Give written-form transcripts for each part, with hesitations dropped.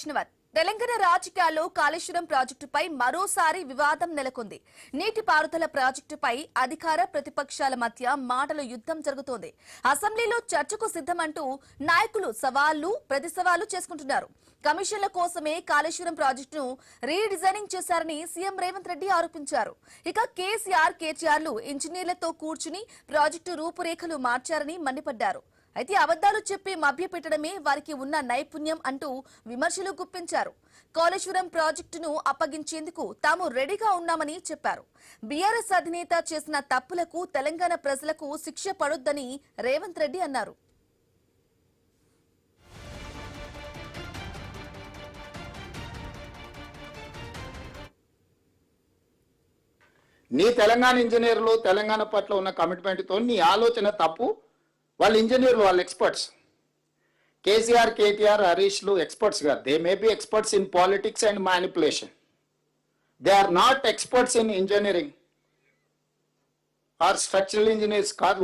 వైష్ణవన్. తెలంగాణ రాజకీయాల్లో కాళేశ్వరం ప్రాజెక్టుపై మరోసారి వివాదం నెలకొంది. నీటిపారుదల ప్రాజెక్టుపై అధికార ప్రతిపక్షాల మధ్య మాటల యుద్ధం జరుగుతోంది. అసెంబ్లీలో చర్చకు సిద్ధమంటూ నాయకులు సవాళ్లు ప్రతి సవాళ్లు చేసుకుంటున్నారు. కమిషన్ల కోసమే కాళేశ్వరం ప్రాజెక్టును రీడిజైనింగ్ చేశారని సీఎం రేవంత్ రెడ్డి ఆరోపించారు. ఇక కేసీఆర్, కేటీఆర్లు ఇంజనీర్లతో కూర్చుని ప్రాజెక్టు రూపురేఖలు మార్చారని మండిపడ్డారు. అయితే అబద్దాలు చెప్పి మభ్యపెట్టడమే వారికి ఉన్న నైపుణ్యం అంటూ విమర్శలు గుప్పించారు. కాళేశ్వరం ప్రాజెక్టును అప్పగించేందుకు తాము రెడీగా ఉన్నామని చెప్పారు. బీఆర్ఎస్ అధినేత చేసిన తప్పులకు తెలంగాణ ప్రజలకు శిక్ష పడొద్దని రేవంత్ రెడ్డి అన్నారు. నీ తెలంగాణ ఇంజనీర్లు తెలంగాణ పట్ల ఉన్న కమిట్మెంట్తో నీ ఆలోచన తప్పు. వాళ్ళు ఇంజనీర్లు, వాళ్ళు ఎక్స్పర్ట్స్. కేసీఆర్, కేటీఆర్, హరీష్లు ఎక్స్పర్ట్స్ కాదు. They may be experts in politics and manipulation. They are not experts in engineering or structural engineers కాదు.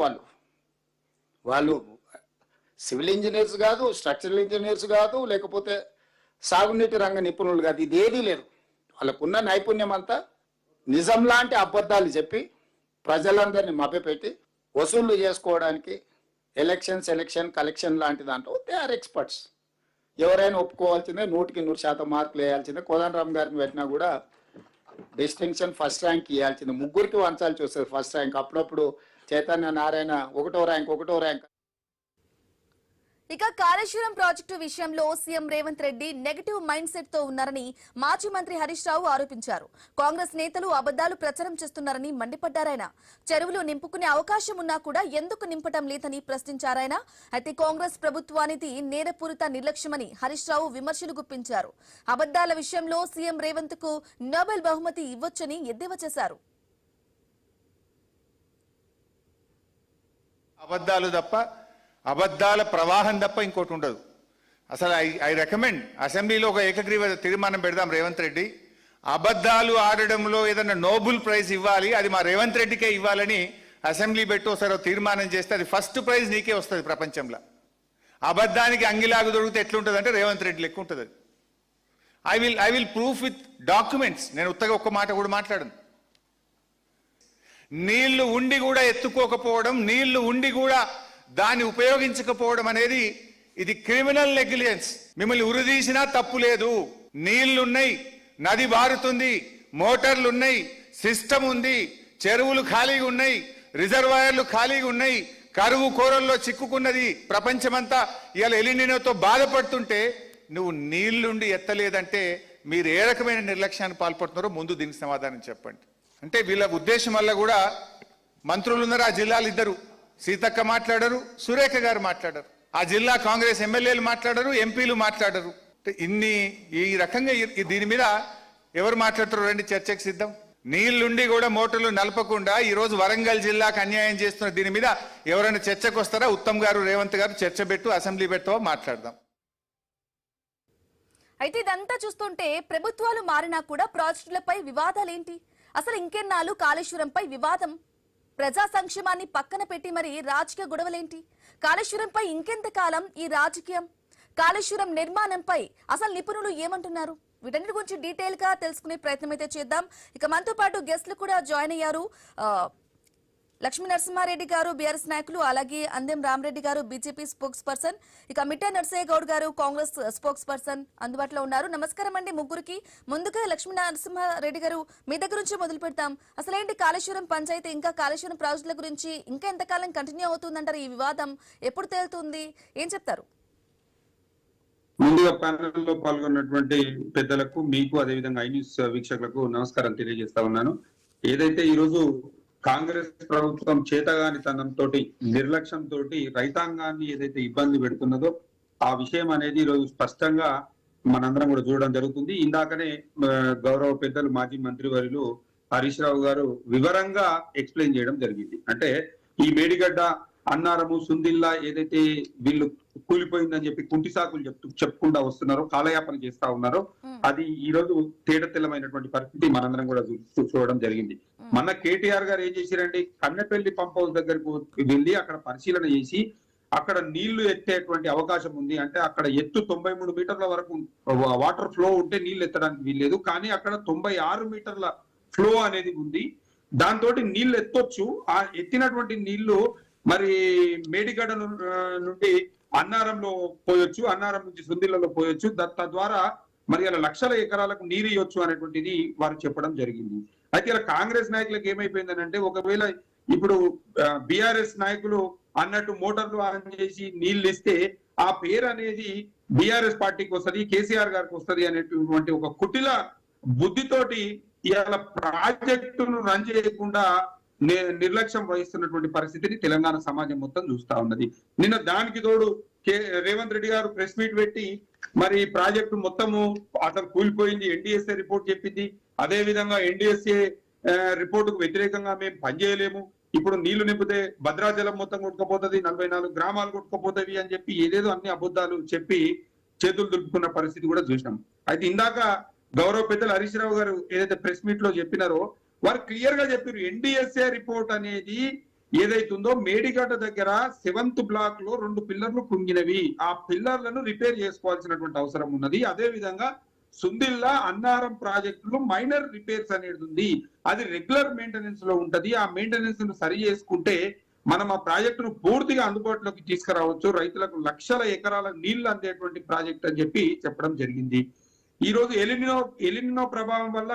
వాళ్ళు సివిల్ ఇంజనీర్స్ కాదు, స్ట్రక్చరల్ ఇంజనీర్స్ కాదు, లేకపోతే సాగునీటి రంగ నిపుణులు కాదు. ఇదేదీ లేదు. వాళ్ళకున్న నైపుణ్యం అంతా నిజం లాంటి అబద్ధాలు చెప్పి ప్రజలందరినీ మభ్యపెట్టి వసూళ్లు చేసుకోవడానికి ఎలక్షన్ కలెక్షన్ లాంటి దాంట్లో దే ఆర్ ఎక్స్పర్ట్స్. ఎవరైనా ఒప్పుకోవాల్సిందే, 100% మార్కులు వేయాల్సిందే. కోదండరామ్ గారిని పెట్టినా కూడా డిస్టింక్షన్ ఫస్ట్ ర్యాంక్ ఇవ్వాల్సిందే. ముగ్గురికి వంచాల్సి వస్తుంది ఫస్ట్ ర్యాంక్. అప్పుడప్పుడు చైతన్య నారాయణ ఒకటో ర్యాంక్. ఇక కాళేశ్వరం ప్రాజెక్టు విషయంలో CM Revanth Reddy negative mind set తో ఉన్నారని మాజీ మంత్రి హరీష్ రావు ఆరోపించారు. కాంగ్రెస్ నేతలు అబద్దాలు ప్రచారం చేస్తున్నారని మండిపడ్డారాయన. చెరువులు నింపుకునే అవకాశం ఉన్నా కూడా ఎందుకు నింపటం లేదని ప్రశ్నించారాయన. అయితే కాంగ్రెస్ ప్రభుత్వానికి నేరపూరిత నిర్లక్ష్యమని హరీష్ రావు విమర్శలు గుప్పించారు. అబద్దాల విషయంలో సీఎం రేవంత్ కు నోబెల్ బహుమతి ఇవ్వొచ్చని ఎద్దేవా చేశారు. అబద్ధాల ప్రవాహం తప్ప ఇంకోటి ఉండదు. అసలు ఐ రికమెండ్ అసెంబ్లీలో ఒక ఏకగ్రీవ తీర్మానం పెడదాం. రేవంత్ రెడ్డి అబద్ధాలు ఆడడంలో ఏదైనా నోబెల్ ప్రైజ్ ఇవ్వాలి, అది మా రేవంత్ రెడ్డికే ఇవ్వాలని అసెంబ్లీ పెట్టి ఒకసారి తీర్మానం చేస్తే అది ఫస్ట్ ప్రైజ్ నీకే వస్తుంది ప్రపంచంలో. అబద్ధానికి అంగిలాగు దొరికితే ఎట్లుంటుంది అంటే రేవంత్ రెడ్డి లెక్క ఉంటుంది. I will proof with documents. నేను ఉత్తగా ఒక్క మాట కూడా మాట్లాడను. నీళ్లు ఉండి కూడా ఎత్తుకోకపోవడం, నీళ్లు ఉండి కూడా దాన్ని ఉపయోగించకపోవడం అనేది ఇది క్రిమినల్ నెగ్లిజెన్స్. మిమ్మల్ని ఉరిదీసినా తప్పు లేదు. నీళ్లున్నాయి, నది బారుతుంది, మోటార్లు ఉన్నాయి, సిస్టమ్ ఉంది, చెరువులు ఖాళీగా ఉన్నాయి, రిజర్వాయర్లు ఖాళీగా ఉన్నాయి, కరువు కోరల్లో చిక్కుకున్నది ప్రపంచమంతా. ఇవాళ ఎలినినోతో బాధపడుతుంటే నువ్వు నీళ్లుండి ఎత్తలేదంటే మీరు ఏ రకమైన నిర్లక్ష్యాన్ని పాల్పడుతున్నారో ముందు దీనికి సమాధానం చెప్పండి. అంటే వీళ్ళ ఉద్దేశం వల్ల కూడా మంత్రులు ఉన్నారు. ఆ జిల్లాలు ఇద్దరు, సీతక్క మాట్లాడరు, సురేఖ గారు మాట్లాడరు. ఆ జిల్లా కాంగ్రెస్ ఎమ్మెల్యేలు మాట్లాడరు, ఎంపీలు మాట్లాడరు. ఈ రకంగా దీని మీద ఎవరు మాట్లాడతారు? రండి చర్చకు సిద్ధం. నీళ్లుండి కూడా మోటార్లు నలపకుండా ఈ రోజు వరంగల్ జిల్లాకు అన్యాయం చేస్తున్న దీని మీద ఎవరైనా చర్చకు వస్తారా? ఉత్తమ్ గారు, రేవంత్ గారు చర్చ పెట్టు, అసెంబ్లీ పెట్టో మాట్లాడదాం. అయితే ఇదంతా చూస్తుంటే ప్రభుత్వాలు మారినా కూడా ప్రాజెక్టులపై వివాదాలేంటి? అసలు ఇంకెన్నాళ్ళు కాళేశ్వరంపై వివాదం? ప్రజా సంక్షేమాన్ని పక్కన పెట్టి మరి రాజకీయ గొడవలేంటి? కాళేశ్వరంపై ఇంకెంతకాలం ఈ రాజకీయం? కాళేశ్వరం నిర్మాణంపై అసలు నిపుణులు ఏమంటున్నారు? వీటన్నిటి గురించి డీటెయిల్ గా తెలుసుకునే ప్రయత్నం అయితే చేద్దాం. ఇక మనతో పాటు గెస్ట్లు కూడా జాయిన్ అయ్యారు. లక్ష్మీ నరసింహారెడ్డి గారు బీఆర్ఎస్ నాయకులు, అలాగే అందెం రామరెడ్డి గారు బీజేపీ స్పోక్స్ పర్సన్, ఇక మిట్టా నర్సయ్య గౌడ్ గారు కాంగ్రెస్ స్పోక్స్ పర్సన్ అందుబాటులో ఉన్నారు. నమస్కారం అండి ముగ్గురికి. ముందుగా లక్ష్మీ నరసింహారెడ్డి గారు మీ దగ్గర నుంచి మొదలు పెడతాం. అసలేంటి కాళేశ్వరం పంచాయతీ, ఇంకా కాళేశ్వరం ప్రాజెక్టుల గురించి ఇంకా ఎంతకాలం కంటిన్యూ అవుతుందంటారు? ఈ వివాదం ఎప్పుడు తేలుతుంది? ఏం చెప్తారు? ముందుగా ప్యానెల్లో పాల్గొన్నటువంటి పెద్దలకు, మీకు, అదేవిధంగా ఐ న్యూస్ వీక్షకులకు నమస్కారం తెలియజేస్తా ఉన్నాను. ఏదైతే ఈరోజు కాంగ్రెస్ ప్రభుత్వం చేతగానితనంతో, నిర్లక్ష్యంతో రైతాంగాన్ని ఏదైతే ఇబ్బంది పెడుతున్నదో ఆ విషయం అనేది ఈరోజు స్పష్టంగా మనందరం కూడా చూడడం జరుగుతుంది. ఇందాకనే గౌరవ పెద్దలు మాజీ మంత్రివర్యులు హరీష్ రావు గారు వివరంగా ఎక్స్ప్లెయిన్ చేయడం జరిగింది. అంటే ఈ మేడిగడ్డ, అన్నారము, సుందిల్లా ఏదైతే వీళ్ళు కూలిపోయిందని చెప్పి కుంటి సాకులు చెప్పుకుంటా వస్తున్నారో, కాలయాపన చేస్తా ఉన్నారో, అది ఈ రోజు తేటతెల్లమైనటువంటి పరిస్థితి మనందరం కూడా చూడడం జరిగింది. మన కేటీఆర్ గారు ఏం చేశారండి, కన్నెపల్లి పంప్ హౌస్ దగ్గరకు వెళ్ళి అక్కడ పరిశీలన చేసి అక్కడ నీళ్లు ఎత్తేటువంటి అవకాశం ఉంది. అంటే అక్కడ ఎత్తు 93 మీటర్ల వరకు వాటర్ ఫ్లో ఉంటే నీళ్లు ఎత్తడానికి వీల్లేదు. కానీ అక్కడ 96 మీటర్ల ఫ్లో అనేది ఉంది. దాంతో నీళ్లు ఎత్తొచ్చు. ఆ ఎత్తినటువంటి నీళ్లు మరి మేడిగడ్డ నుండి అన్నారంలో పోయొచ్చు, అన్నారం నుంచి సుందిళ్లలో పోయొచ్చు. తద్వారా మరి ఇలా లక్షల ఎకరాలకు నీరు ఇవ్వచ్చు అనేటువంటిది వారు చెప్పడం జరిగింది. అయితే ఇలా కాంగ్రెస్ నాయకులకు ఏమైపోయిందని అంటే, ఒకవేళ ఇప్పుడు బిఆర్ఎస్ నాయకులు అన్నట్టు మోటార్లు ఆన్ చేసి నీళ్లు ఇస్తే ఆ పేరు అనేది బిఆర్ఎస్ పార్టీకి వస్తుంది, కేసీఆర్ గారికి వస్తుంది అనేటువంటి ఒక కుటిల బుద్ధితోటి ఇవాళ ప్రాజెక్టును రన్ చేయకుండా నిర్లక్ష్యం వహిస్తున్నటువంటి పరిస్థితిని తెలంగాణ సమాజం మొత్తం చూస్తా ఉన్నది. నిన్న దానికి తోడు రేవంత్ రెడ్డి గారు ప్రెస్ మీట్ పెట్టి మరి ప్రాజెక్టు మొత్తము అసలు కూలిపోయింది, ఎన్డీఎస్ఏ రిపోర్ట్ చెప్పింది. అదే విధంగా ఎన్డీఎస్ఏ రిపోర్టుకు వ్యతిరేకంగా మేము పనిచేయలేము, ఇప్పుడు నీళ్లు నింపితే భద్రాచలం మొత్తం కొట్టుకపోతుంది, 44 గ్రామాలు కొట్టుకపోతాయి అని చెప్పి ఏదేదో అన్ని అబద్ధాలు చెప్పి చేతులు దులుపుకున్న పరిస్థితి కూడా చూసినాం. అయితే ఇందాక గౌరవ పెద్దలు హరీష్ రావు గారు ఏదైతే ప్రెస్ మీట్ లో చెప్పినారో వారు క్లియర్ గా చెప్పారు, ఎన్డీఎస్ఏ రిపోర్ట్ అనేది ఏదైతుందో మేడిగడ్డ దగ్గర 7th బ్లాక్ లో 2 పిల్లర్లు కుంగినవి, ఆ పిల్లర్లను రిపేర్ చేసుకోవాల్సినటువంటి అవసరం ఉన్నది. అదే విధంగా సుందిల్లా అన్నారం ప్రాజెక్టులు మైనర్ రిపేర్స్ అనేది ఉంది, అది రెగ్యులర్ మెయింటెనెన్స్ లో ఉంటది. ఆ మెయింటెనెన్స్ ను సరి చేసుకుంటే మనం ఆ ప్రాజెక్టును పూర్తిగా అందుబాటులోకి తీసుకురావచ్చు, రైతులకు లక్షల ఎకరాల నీళ్లు అందేటువంటి ప్రాజెక్ట్ అని చెప్పి చెప్పడం జరిగింది. ఈ రోజు ఎలినినో ప్రభావం వల్ల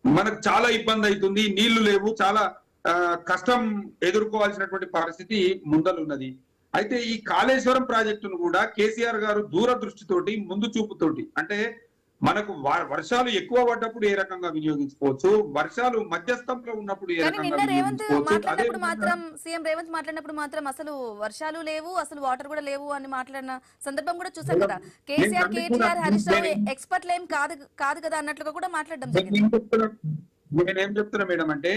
మనకు చాలా ఇబ్బంది అవుతుంది, నీళ్లు లేవు, చాలా కష్టం ఎదుర్కోవాల్సినటువంటి పరిస్థితి ముందలున్నది. అయితే ఈ కాళేశ్వరం ప్రాజెక్టును కూడా కేసీఆర్ గారు దూరదృష్టితోటి ముందు చూపుతోటి, అంటే మనకు వర్షాలు ఎక్కువ పడ్డప్పుడు ఏ రకంగా వినియోగించుకోవచ్చు, వర్షాలు మధ్యస్థంలో ఉన్నప్పుడు ఏ రకంగా మాట్లాడినప్పుడు మాత్రం సీఎం రేవంత్ మాట్లాడినప్పుడు మాత్రం అసలు వర్షాలు లేవు, అసలు వాటర్ కూడా లేవు అని మాట్లాడిన సందర్భం కూడా చూసాం కదా. కేసీఆర్ కేటీఆర్ హరీష్ రావు ఎక్స్పర్ట్లు ఏం కాదు కదా అన్నట్లుగా కూడా మాట్లాడడం జరిగింది. నేనేం చెప్తున్నా మేడం అంటే,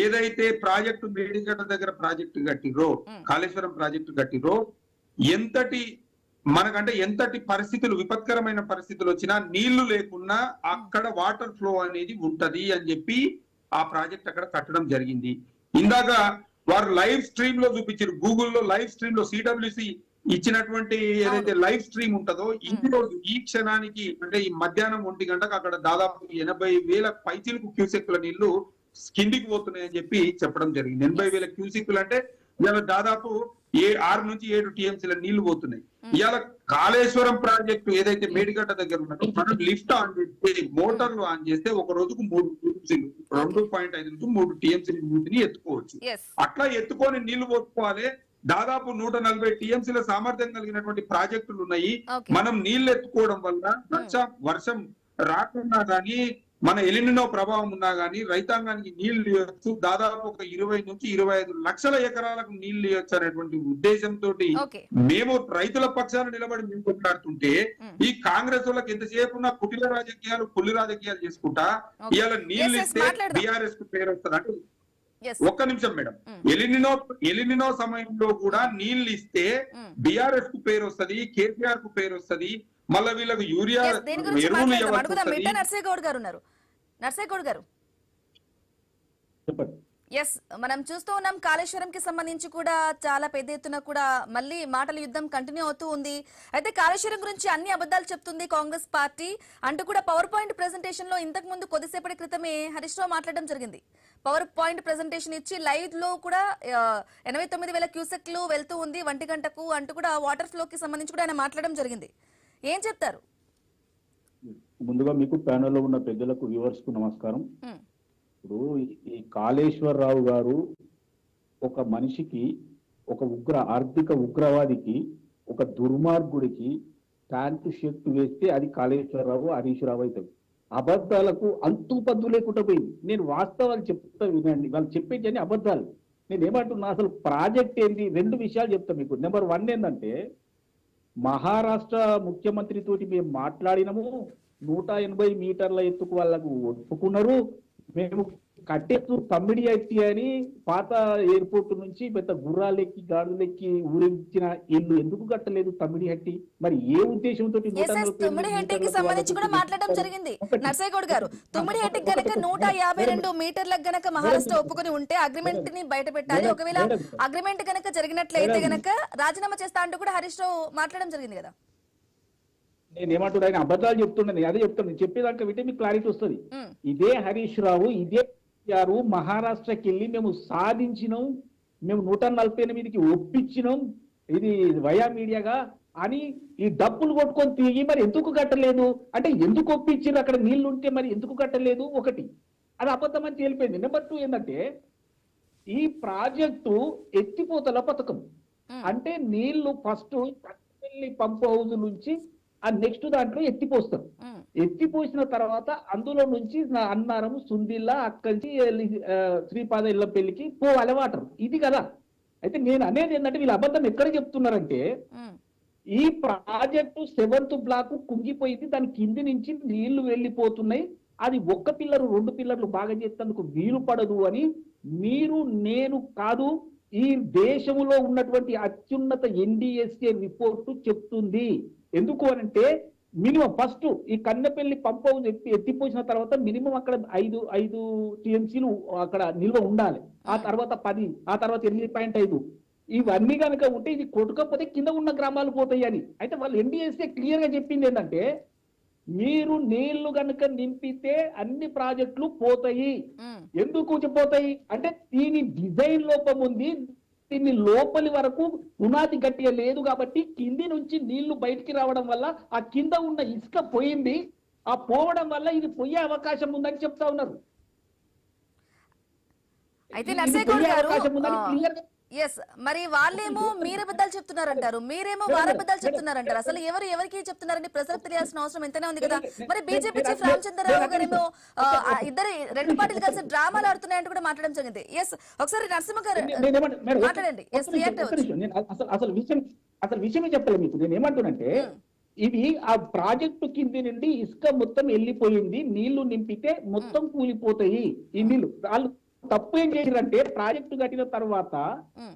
ఏదైతే ప్రాజెక్టు మేడిగడ్డ దగ్గర ప్రాజెక్టు కట్టిరో, కాళేశ్వరం ప్రాజెక్టు కట్టిరో, ఎంతటి పరిస్థితులు విపత్కరమైన పరిస్థితులు వచ్చినా నీళ్లు లేకున్నా అక్కడ వాటర్ ఫ్లో అనేది ఉంటది అని చెప్పి ఆ ప్రాజెక్ట్ అక్కడ కట్టడం జరిగింది. ఇందాక వారు లైవ్ స్ట్రీమ్ లో చూపించారు, గూగుల్లో లైవ్ స్ట్రీమ్ లో సిడబ్ల్యూసి ఇచ్చినటువంటి ఏదైతే లైవ్ స్ట్రీమ్ ఉంటుందో, ఈ రోజు ఈ క్షణానికి అంటే ఈ మధ్యాహ్నం 1 గంటకు అక్కడ దాదాపు 80,000 పైచిలకు క్యూసెక్కుల నీళ్లు కిందికి పోతున్నాయని చెప్పి చెప్పడం జరిగింది. 80,000 క్యూసెక్కులు అంటే ఇవాళ దాదాపు 6 నుంచి 7 టీఎంసీల నీళ్లు పోతున్నాయి. ఇవాళ కాళేశ్వరం ప్రాజెక్టు ఏదైతే మేడిగడ్డ దగ్గర ఉన్నదో మనం లిఫ్ట్ ఆన్ చేస్తే, మోటార్లు ఆన్ చేస్తే ఒక రోజుకు 3 టీఎంసీలు 2.5 నుంచి 3 టీఎంసీల నీటిని ఎత్తుకోవచ్చు. అట్లా ఎత్తుకొని నీళ్లు పోసుకోవాలి. దాదాపు 140 టీఎంసీల సామర్థ్యం కలిగినటువంటి ప్రాజెక్టులు ఉన్నాయి. మనం నీళ్లు ఎత్తుకోవడం వల్ల వర్షం రాకుండా గానీ, మన ఎలినినో ప్రభావం ఉన్నా గానీ రైతాంగానికి నీళ్లు ఇవ్వచ్చు. దాదాపు ఒక 20 నుంచి 25 లక్షల ఎకరాలకు నీళ్లు ఇవ్వచ్చు అనేటువంటి ఉద్దేశంతో మేము రైతుల పక్షాన నిలబడి మేము కొట్లాడుతుంటే, ఈ కాంగ్రెస్ వాళ్ళకి ఎంతసేపు ఉన్న కుటిల రాజకీయాలు, పుల్లి రాజకీయాలు చేసుకుంటా ఇవాళ నీళ్లు ఇస్తే బీఆర్ఎస్ కు పేరు వస్తుంది. అంటే ఒక్క నిమిషం మేడం, ఎలినినో సమయంలో కూడా నీళ్లు ఇస్తే బీఆర్ఎస్ కు పేరు వస్తుంది, కేసీఆర్ కు పేరు వస్తుంది, మళ్ళీ వీళ్ళకు యూరియా ఎరువులు ఇవ్వాలి. నర్సేగౌడ్ గారు ఎస్, మనం చూస్తూ ఉన్నాం కాళేశ్వరం కి సంబంధించి కూడా చాలా పెద్ద ఎత్తున కూడా మళ్ళీ మాటల యుద్ధం కంటిన్యూ అవుతూ ఉంది. అయితే కాళేశ్వరం గురించి అన్ని అబద్ధాలు చెప్తుంది కాంగ్రెస్ పార్టీ అంటూ కూడా పవర్ పాయింట్ ప్రెజెంటేషన్ లో ఇంతకు ముందు కొద్దిసేపటి క్రితమే హరీష్ రావు మాట్లాడడం జరిగింది. పవర్ పాయింట్ ప్రెజెంటేషన్ ఇచ్చి లైవ్ లో కూడా 89,000 క్యూసెక్లు వెళ్తూ ఉంది 1 గంటకు అంటూ కూడా వాటర్ ఫ్లో కి సంబంధించి కూడా ఆయన మాట్లాడడం జరిగింది. ఏం చెప్తారు? ముందుగా మీకు ప్యానెల్ లో ఉన్న పెద్దలకు వ్యూవర్స్ కు నమస్కారం. ఇప్పుడు ఈ కాళేశ్వరరావు గారు ఒక మనిషికి, ఒక ఆర్థిక ఉగ్రవాదికి, ఒక దుర్మార్గుడికి ప్యాంటు షర్ట్ వేస్తే అది కాళేశ్వరరావు, హరీష్ రావు అవుతుంది. అబద్ధాలకు అంతు పద్దు లేకుండా పోయింది. నేను వాస్తవాలు చెప్తా వినండి, వాళ్ళు చెప్పేది అబద్ధాలు. నేను ఏమంటున్నా, అసలు ప్రాజెక్ట్ ఏంటి? 2 విషయాలు చెప్తా మీకు. నెంబర్ 1 ఏంటంటే, మహారాష్ట్ర ముఖ్యమంత్రి తోటి మేము మాట్లాడినాము, 180 మీటర్ల ఎత్తుకు వాళ్ళకు ఒప్పుకున్నారు. మేము కట్టెత్తు తమ్మిడి అట్టి అని పాత ఎయిర్పోర్ట్ నుంచి పెద్ద గుర్రాలెక్కి గాడులెక్కి ఊరించిన ఇల్లు ఎందుకు కట్టలేదు తమ్మిడి హట్టి? మరి ఏ ఉద్దేశంతో తుమ్మిడి హెట్టికి సంబంధించి కూడా మాట్లాడడం జరిగింది నర్సయ్యగౌడ్ గారు. తుమ్మిడి హెట్టికి గనక 152 మీటర్లకు గనక మహారాష్ట్ర ఒప్పుకొని ఉంటే అగ్రిమెంట్ ని బయట పెట్టాలి. ఒకవేళ అగ్రిమెంట్ గనక జరిగినట్లయితే గనక రాజీనామా చేస్తా అంటూ కూడా హరీష్ రావు మాట్లాడడం జరిగింది కదా. నేను ఏమంటున్నా, ఆయన అబద్ధాలు చెప్తున్నాను, అదే చెప్తాను. చెప్పేదాకా వింటే మీకు క్లారిటీ వస్తుంది. ఇదే హరీష్ రావు ఇదే గారు మహారాష్ట్రకి వెళ్ళి మేము సాధించినాం, మేము 148కి ఒప్పించినాం, ఇది వయా మీడియాగా అని ఈ డబ్బులు కొట్టుకొని తిరిగి మరి ఎందుకు కట్టలేదు అంటే ఎందుకు ఒప్పించారు? అక్కడ నీళ్లు ఉంటే మరి ఎందుకు కట్టలేదు? ఒకటి అది అబద్ధం అని తేలిపోయింది. నెంబర్ 2 ఏంటంటే ఈ ప్రాజెక్టు ఎత్తిపోతల పథకం అంటే నీళ్లు ఫస్ట్ పంప్ హౌస్ నుంచి ఆ నెక్స్ట్ దాంట్లో ఎత్తిపోస్తారు. ఎత్తిపోసిన తర్వాత అందులో నుంచి అన్నారం సుందిల్లా అక్కడి శ్రీపాద ఇళ్ల పెళ్లికి పోవాలి వాటర్. ఇది కదా. అయితే నేను అనేది ఏంటంటే వీళ్ళు అబద్ధం ఎక్కడ చెప్తున్నారంటే ఈ ప్రాజెక్టు 7th బ్లాక్ కుంగిపోయింది, దాని కింది నుంచి నీళ్లు వెళ్ళిపోతున్నాయి, అది 1 పిల్లరు 2 పిల్లర్లు బాగా చేసేందుకు వీలు పడదు అని మీరు నేను కాదు ఈ దేశంలో ఉన్నటువంటి అత్యున్నత NDSA రిపోర్టు చెప్తుంది. ఎందుకు అనంటే మినిమం ఫస్ట్ ఈ కన్నెపల్లి పంప్ హౌస్ ఎత్తిపోసిన తర్వాత మినిమం అక్కడ 5 TMCలు అక్కడ నిల్వ ఉండాలి, ఆ తర్వాత 10, ఆ తర్వాత 8.5 ఇవన్నీ కనుక ఉంటే ఇది కొట్టుకపోతే కింద ఉన్న గ్రామాలు పోతాయి అని. అయితే వాళ్ళు NDSA క్లియర్ గా చెప్పింది ఏంటంటే మీరు నీళ్లు కనుక నింపితే అన్ని ప్రాజెక్టులు పోతాయి. ఎందుకు పోతాయి అంటే దీని డిజైన్ లోపం ఉంది, దీన్ని లోపలి వరకు పునాది గట్టిగా లేదు కాబట్టి కింది నుంచి నీళ్లు బయటికి రావడం వల్ల ఆ కింద ఉన్న ఇసుక పోయింది, ఆ పోవడం వల్ల ఇది పోయే అవకాశం ఉందని చెప్తా ఉన్నారు. అయితే నర్సయ్యగౌడ్ గారు ఎస్ మరి వాళ్ళేమో మీరబద్ధాలు చెప్తున్నారంటారు, మీరేమో వారబద్ధాలు చెప్తున్నారంటారు. అసలు ఎవరికి చెప్తున్నారని ప్రజలకు తెలియాల్సిన అవసరం ఎంతనే ఉంది కదా. మరి బీజేపీ చీఫ్ రామచంద్రరావు గారేమో ఇద్దరు 2 పార్టీలు కలిసి డ్రామాలు ఆడుతున్నాయంటూ కూడా మాట్లాడడం జరిగింది. ఎస్ ఒకసారి నరసింహ గారు మాట్లాడండి. ఎస్ రియాక్ట్ అవ్వచ్చు. అసలు విషయమే చెప్పలేదు మీకు. నేను ఏమంటున్నానంటే ఇవి ఆ ప్రాజెక్టు కింది నుండి ఇసుక మొత్తం వెళ్ళిపోయింది, నీళ్లు నింపితే మొత్తం కూలిపోతాయి ఈ నీళ్లు. వాళ్ళు తప్పు ఏం చేశారంటే ప్రాజెక్టు కట్టిన తర్వాత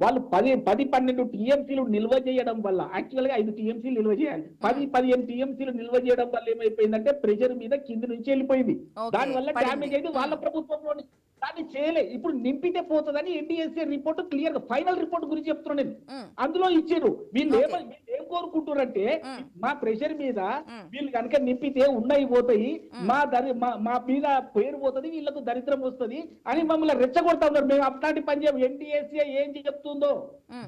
వాళ్ళు 10-12 TMCలు నిల్వ చేయడం వల్ల, యాక్చువల్ గా 5 TMCలు నిల్వ చేయాలి, 10-15 TMCలు నిల్వ చేయడం వల్ల ఏమైపోయిందంటే ప్రెషర్ మీద కింది నుంచి వెళ్ళిపోయింది. దానివల్ల డ్యామేజ్ అయింది. వాళ్ళ ప్రభుత్వంలో దాన్ని చేయలే. ఇప్పుడు నింపితే పోతుందని NDSA రిపోర్ట్ క్లియర్ గా ఫైనల్ రిపోర్ట్ గురించి చెప్తున్నాను నేను. అందులో ఇచ్చారు. వీళ్ళు ఏం కోరుకుంటారంటే మా ప్రెషర్ మీద వీళ్ళు కనుక నింపితే ఉన్నాయి పోతాయి, మా మీద పేరు పోతుంది, వీళ్ళకు దరిద్రం వస్తుంది అని మమ్మల్ని రెచ్చగొడతా ఉన్నారు. మేము అట్లాంటి పని చేయం. NDSA ఏం చెప్తుందో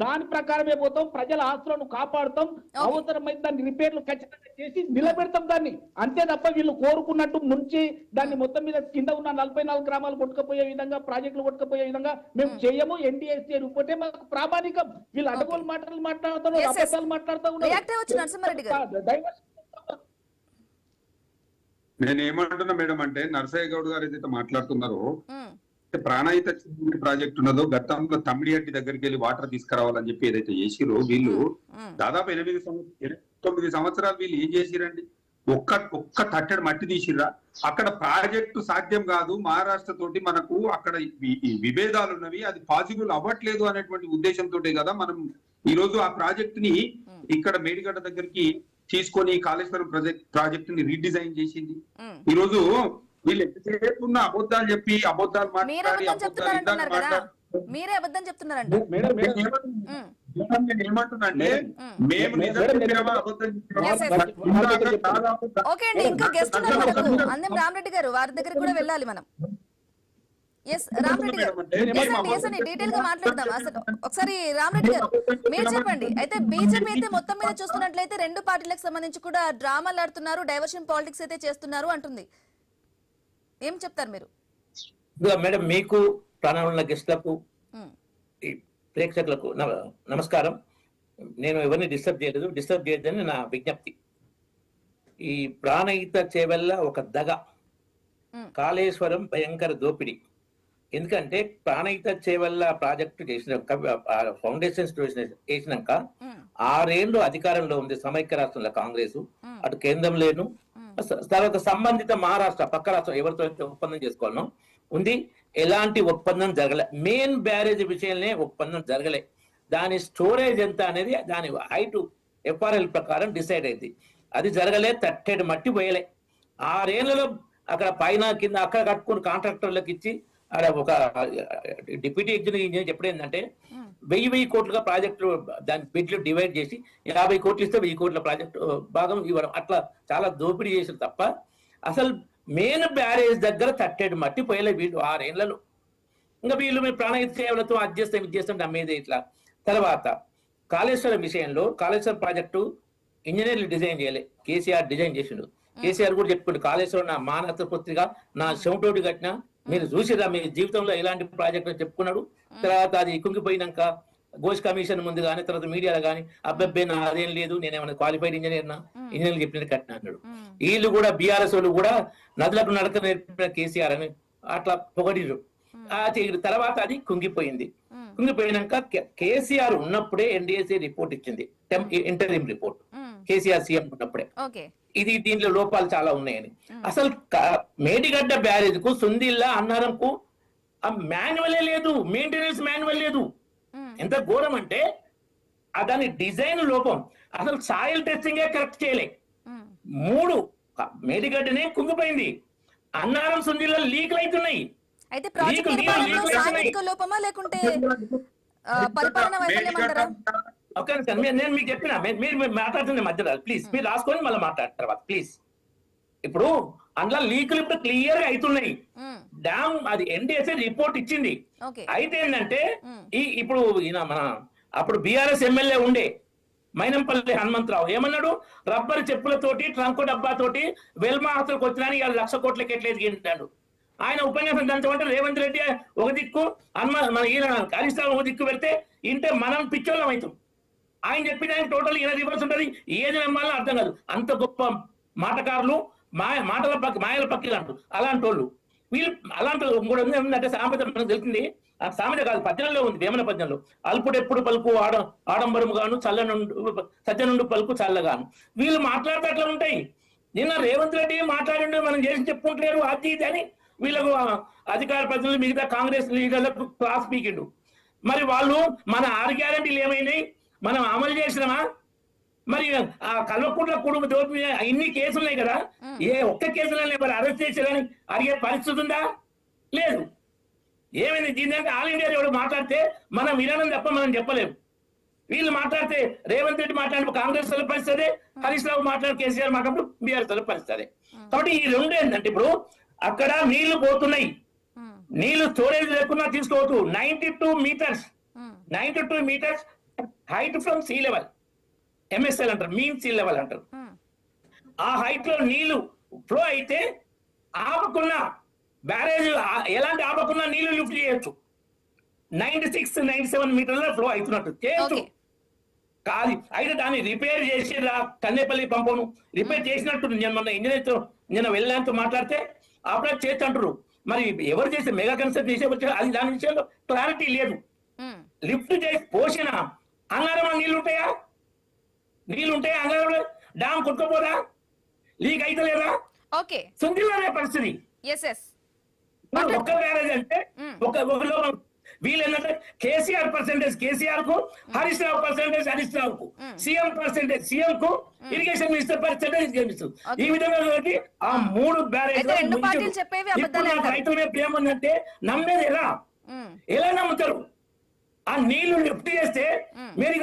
దాని ప్రకారమే పోతాం, ప్రజల ఆస్తులను కాపాడుతాం, అవసరమైతే దాన్ని రిపేర్లు ఖచ్చితంగా చేసి నిలబెడతాం దాన్ని. అంతే తప్ప వీళ్ళు కోరుకున్నట్టు ముంచి దాన్ని మొత్తం మీద కింద ఉన్న 44 గ్రామాలు కొట్టుకుపోయే విధంగా, ప్రాజెక్టులు కొట్టుకుపోయే విధంగా మేము చేయము. NDSA రిపోర్టే మాకు ప్రామాణికం. వీళ్ళు అడగోలు మాటలు మాట్లాడుతున్నారు, అబద్ధాలు మాట్లాడుతూ ఉన్నారు. నేను ఏమంటున్నా మేడం అంటే నర్సయ్య గౌడ్ గారు ఏదైతే మాట్లాడుతున్నారో ప్రాణాయిత ప్రాజెక్ట్ ఉన్నదో గతంలో తమ్మిడిహట్టి దగ్గరికి వెళ్ళి వాటర్ తీసుకురావాలని చెప్పి ఏదైతే చేసిరో వీళ్ళు దాదాపు 8-9 సంవత్సరాలు వీళ్ళు ఏం చేసిరండి? ఒక్క తట్టెడు మట్టి తీసిర్రా? అక్కడ ప్రాజెక్టు సాధ్యం కాదు, మహారాష్ట్ర తోటి మనకు అక్కడ విభేదాలు ఉన్నవి, అది పాసిబుల్ అవ్వట్లేదు అనేటువంటి ఉద్దేశంతో కదా మనం ఈ రోజు ఆ ప్రాజెక్ట్ ని ఇక్కడ మేడిగడ్డ దగ్గరికి తీసుకొని కాళేశ్వరం ప్రాజెక్ట్ ని రీడిజైన్ చేసింది. ఈ రోజు వీళ్ళు ఎంతసేపు ఉన్న అబద్ధాలు చెప్పి అబద్ధాలు మాట్లాడి మీరే అబద్ధం చెప్తున్నారంట. ఏమంటున్నా అంటే మేము ఓకే అండి, ఇంకా గెస్ట్ ఉన్నారు మనకు అందం రామరెడ్డి గారు, వారి దగ్గర కూడా వెళ్ళాలి మనం. ఎస్ రామరెడ్డి గారు డీటెయిల్ గా మాట్లాడదాం. అసలు ఒకసారి రామరెడ్డి గారు మీరు చెప్పండి. అయితే బీజేపీ అయితే మొత్తం మీద చూస్తున్నట్లయితే 2 పార్టీలకు సంబంధించి కూడా డ్రామాలు ఆడుతున్నారు, డైవర్షన్ పాలిటిక్స్ అయితే చేస్తున్నారు అంటుంది. ఏం చెప్తారు మీరు? మేడం మీకు ప్రాణాలున్న గెస్ట్లకు ప్రేక్షకులకు నమస్కారం. నేను ఎవరిని డిస్టర్బ్ చేయలేదు, డిస్టర్బ్ చేయొద్దని నా విజ్ఞప్తి. ఈ ప్రాణహిత చేవల్ల ఒక దగ, కాళేశ్వరం భయంకర దోపిడి. ఎందుకంటే ప్రాణహిత చేవల్ల ప్రాజెక్టు చేసినాక, ఫౌండేషన్స్ వేసినాక 6 ఏళ్ళు అధికారంలో ఉంది సమైక్య రాష్ట్రంలో కాంగ్రెస్, అటు కేంద్రంలోను తర్వాత సంబంధిత మహారాష్ట్ర పక్క రాష్ట్రం ఎవరితో ఒప్పందం చేసుకోవాలనో ఉంది. ఎలాంటి ఒప్పందం జరగలే. మెయిన్ బ్యారేజ్ విషయంలో ఒప్పందం జరగలే. దాని స్టోరేజ్ ఎంత అనేది దాని హైట్ ఎఫ్ఆర్ఎల్ ప్రకారం డిసైడ్ అయింది. అది జరగలే. తట్టెడు మట్టి పోయలే. 6 ఏళ్లలో అక్కడ పైన కింద అక్కడ కట్టుకుని కాంట్రాక్టర్లకు ఇచ్చి అక్కడ ఒక డిప్యూటీ ఇంజనీర్ చెప్పడం ఏంటంటే 1000 కోట్లుగా ప్రాజెక్టులు దాని బిడ్లు డివైడ్ చేసి 50 కోట్లు ఇస్తే 1000 కోట్ల ప్రాజెక్టు భాగం ఇవ్వడం, అట్లా చాలా దోపిడీ చేసారు తప్ప అసలు మెయిన్ బ్యారేజ్ దగ్గర తట్టేడు మట్టి పోయలే వీళ్ళు 6 ఏళ్లలో. ఇంకా వీళ్ళు మేము ప్రాణహిత సేవలతో అది చేస్తాం ఇది చేస్తాం నమ్మేది ఇట్లా. తర్వాత కాళేశ్వరం విషయంలో కాళేశ్వరం ప్రాజెక్టు ఇంజనీర్లు డిజైన్ చేయలే, కేసీఆర్ డిజైన్ చేసిండు. కేసీఆర్ కూడా చెప్పుకుంటు కాళేశ్వరం నా మానవత పుత్రిగా నా చెమటోటి కట్టిన మీరు చూసిరా మీ జీవితంలో ఎలాంటి ప్రాజెక్టు చెప్పుకున్నాడు. తర్వాత అది కుంగిపోయినాక ఘోష్ కమిషన్ ముందు కానీ తర్వాత మీడియాలో కానీ అబ్బాయి నా అదేం లేదు నేనేమన్నా క్వాలిఫైడ్ ఇంజనీర్ ఇంజనీర్లు చెప్పినట్టు కట్టిన అన్నాడు. వీళ్ళు కూడా బీఆర్ఎస్ వాళ్ళు కూడా నదులకు నడక నేర్పిన కేసీఆర్ అని అట్లా పొగడిరు. తర్వాత అది కుంగిపోయింది. కుంగిపోయినాక కేసీఆర్ ఉన్నప్పుడే ఎన్డీఎస్ఏ రిపోర్ట్ ఇచ్చింది, ఇంటరిం రిపోర్ట్, కేసీఆర్ సీఎం ఉన్నప్పుడే. ఇది దీంట్లో లోపాలు చాలా ఉన్నాయని. అసలు మేడిగడ్డ బ్యారేజ్ కు సుందిల్లా అన్నారంకు ఆ మాన్యువలే లేదు, మెయింటెనెన్స్ మాన్యువల్ లేదు. ఎంత ఘోరం అంటే దాని డిజైన్ లోపం. అసలు సాయిల్ టెస్టింగ్ కరెక్ట్ చేయలే. 3 మేడిగడ్డనే కుంగిపోయింది. అన్నారం సుందిల్లా లీక్లు అవుతున్నాయి. అయితే ప్రాజెక్ట్ నిర్మాణంలో సాంకేతిక లోపమా లేకుంటే పరిపాలన వైఫల్యం అంటారా? ఓకే సార్, నేను మీకు చెప్పిన మీరు మాట్లాడుతుంది మధ్యలో ప్లీజ్ మీరు రాసుకొని మళ్ళీ మాట్లాడిన తర్వాత ప్లీజ్. ఇప్పుడు అందులో లీకులు ఇప్పుడు క్లియర్ గా అవుతున్నాయి. డ్యామ్ అది ఎన్డీఎస్ఏ రిపోర్ట్ ఇచ్చింది. అయితే ఏంటంటే ఇప్పుడు ఈయన మన అప్పుడు బీఆర్ఎస్ ఎమ్మెల్యే ఉండే మైనంపల్లి హనుమంతరావు ఏమన్నాడు, రబ్బర్ చెప్పులతోటి ట్రంక్ డబ్బాతోటి వెల్మా హాస్టల్కి వచ్చినా 1,00,000 కోట్లకి ఎట్లేదు గెలిచాడు. ఆయన ఉపన్యాసం దంచమంటే రేవంత్ రెడ్డి ఒక దిక్కు మన ఈయన హరీష్ రావు ఒక దిక్కు పెడితే ఇంటే మనం పిచ్చోళ్ళం అవుతాం. ఆయన చెప్పిన ఆయన టోటల్ ఈయన రివర్స్ ఉంటుంది. ఏది నమ్మాలో అర్థం కాదు. అంత గొప్ప మాటకారులు మాయల పక్కలు అంటారు అలాంటి వాళ్ళు. వీళ్ళు అలాంటి కూడా ఏంటంటే సామెత మనకు తెలిసింది. ఆ సామెత కాదు, పద్యంలో ఉంది, వేమన పద్యంలో. అల్పుడెప్పుడు పలుకు ఆడంబరము గాను సజ్జనుండు పలుకు చల్లగాను. వీళ్ళు మాట్లాడితే అట్లా ఉంటాయి. నిన్న రేవంత్ రెడ్డి మాట్లాడిండు మనం చేసి చెప్పుకుంటలేరు అది ఇది అని వీళ్ళకు అధికార ప్రతినిధులు మిగతా కాంగ్రెస్ లీడర్లకు క్లాస్ పీకిండు. మరి వాళ్ళు మన 6 గ్యారెంటీలు ఏమైనాయి మనం అమలు చేసినామా? మరి ఆ కల్వకుంట్ల కుటుంబ దోపిడీ ఇన్ని కేసులు ఉన్నాయి కదా, ఏ ఒక్క కేసులనే మరి అరెస్ట్ చేసేదని అడిగే పరిస్థితి ఉందా? లేదు. ఏమైంది దీని ఆల్ ఇండియా ఎవరు మాట్లాడితే మనం వినడం తప్ప మనం చెప్పలేము. వీళ్ళు మాట్లాడితే రేవంత్ రెడ్డి మాట్లాడినప్పుడు కాంగ్రెస్ వాళ్ళ పరిస్థితి, హరీష్ రావు మాట్లాడి కేసీఆర్ మాట్లాడినప్పుడు బీఆర్ఎస్ వాళ్ళ పరిస్థితి. కాబట్టి ఈ 2 ఏంటంటే ఇప్పుడు అక్కడ నీళ్లు పోతున్నాయి, నీళ్లు స్టోరేజ్ లేకుండా తీసుకోవచ్చు. 92 metres height from sea level, MSL అంటారు, మీన్ సీ లెవెల్ అంటారు. ఆ హైట్ లో నీళ్లు ఫ్లో అయితే ఆపకున్నా బ్యారేజ్ ఎలాంటి ఆపకున్నా నీళ్లు లిఫ్ట్ చేయొచ్చు. 96-97 మీటర్ల ఫ్లో అవుతున్నట్టు చేయొచ్చు. కాదు అయితే దాన్ని రిపేర్ చేసి కన్నేపల్లి పంపను రిపేర్ చేసినట్టు నేను మొన్న ఇంజనీర్తో నిన్న వెళ్ళాంతో మాట్లాడితే ఆపరేట్ చేసి అంటారు. మరి ఎవరు చేస్తే మెగా కన్సెప్ట్ చేసే వచ్చారు అది దాని విషయంలో క్లారిటీ లేదు. లిఫ్ట్ చేసి పోసిన అంగారంలో నీళ్లు ఉంటాయా అంగారంలో డ్యామ్ కొట్టుకోపోదా? లీక్ అయితే లేదా? సుందిల్లానే పరిస్థితి. ఒక్క బ్యారేజ్ అంటే ఒక వీళ్ళేంటంటే కేసీఆర్ పర్సెంటేజ్ కేసీఆర్ కు, హరీష్ రావు పర్సెంటేజ్ హరీష్ రావు కు, సీఎం పర్సెంటేజ్ సీఎం కు, ఇరిగేషన్ మినిస్టర్ పర్సెంటేజ్. ఈ విధంగా ఆ 3 బ్యారేజ్ రైతుల మీద ప్రేమ ఉందంటే నమ్మేది ఎలా నమ్ముతారు? ఆ నీళ్లు లిఫ్ట్ చేస్తే మీరు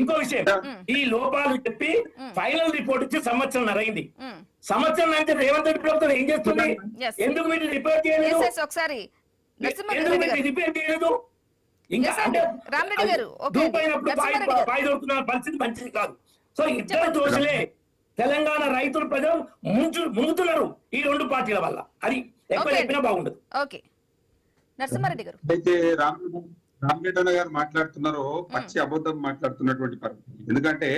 ఇంకో విషయం, ఈ లోపాలు చెప్పి ఫైనల్ రిపోర్ట్ ఇచ్చి సంవత్సరం అయింది. సంవత్సరం అంటే రేవంత్ రెడ్డి ప్రభుత్వం ఏం చేస్తుంది? ఎందుకు మీరు రిపేర్ చేయలేదు? రిపేర్ చేయలేదు. ఇంకా అంటే దొరుకుతున్న పరిస్థితి మంచిది కాదు. సో ఇద్దరు దోషులే. తెలంగాణ రైతులు ప్రజలు ముందుతున్నారు ఈ 2 పార్టీల వల్ల. అది ఎక్కువ చెప్పినా బాగుండదు. నరసింహారెడ్డి గారు అయితే రామరెడ్డి గారు మాట్లాడుతున్నారు పచ్చి అబద్ధం మాట్లాడుతున్నటువంటి పరిస్థితి. ఎందుకంటే